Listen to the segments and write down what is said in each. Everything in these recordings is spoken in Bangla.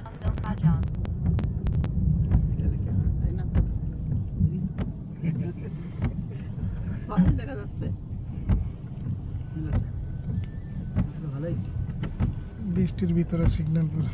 方向发展。 দেখা যাচ্ছে ভালোই বৃষ্টির ভিতরে সিগন্যাল পুরো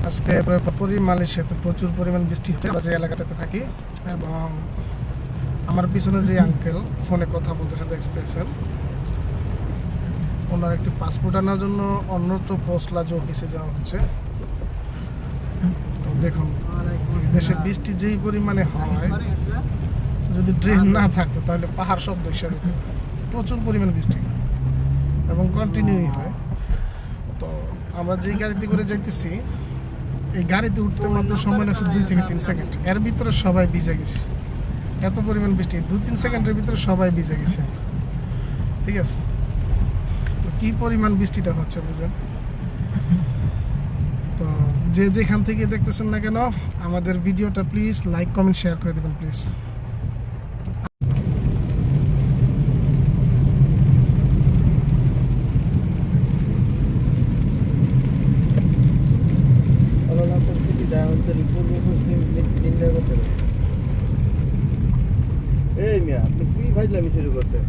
আজকে মালয়েশিয়াতে প্রচুর পরিমাণ বৃষ্টি হচ্ছে। আমরা যে এলাকাটাতে থাকি এবং আমার পিছনে যে আঙ্কেল ফোনে কথা বলতেছে দেখতেছেন, ওনার একটি পাসপোর্ট আনার জন্য অন্যত্র পোস্ট লাজ অফিসে যাওয়া হচ্ছে। তো দেখুন দেশে বৃষ্টি যেই পরিমাণে হয়, যদি ড্রেন না থাকতো তাহলে পাহাড় সব বসে যেত। প্রচুর পরিমাণ বৃষ্টি এবং কন্টিনিউই হয়। তো আমরা যেই গাড়িতে করে যাইতেছি, এই গাড়িতে উঠতে মাত্র সময় লাগছে 2 থেকে 3 সেকেন্ড। এর ভিতরে সবাই ভিজে গেছে, এত পরিমাণ বৃষ্টি 2-3 সেকেন্ডের ভিতরে সবাই ভিজে গেছে। ঠিক আছে, তো কি পরিমাণ বৃষ্টিটা হচ্ছে বুঝেন। তো যে যেখান থেকে দেখতেছেন না কেন, আমাদের ভিডিওটা প্লিজ লাইক কমেন্ট শেয়ার করে দেবেন প্লিজ। এই মিয়া আপনি কি ফাইজলামি শুরু করছেন?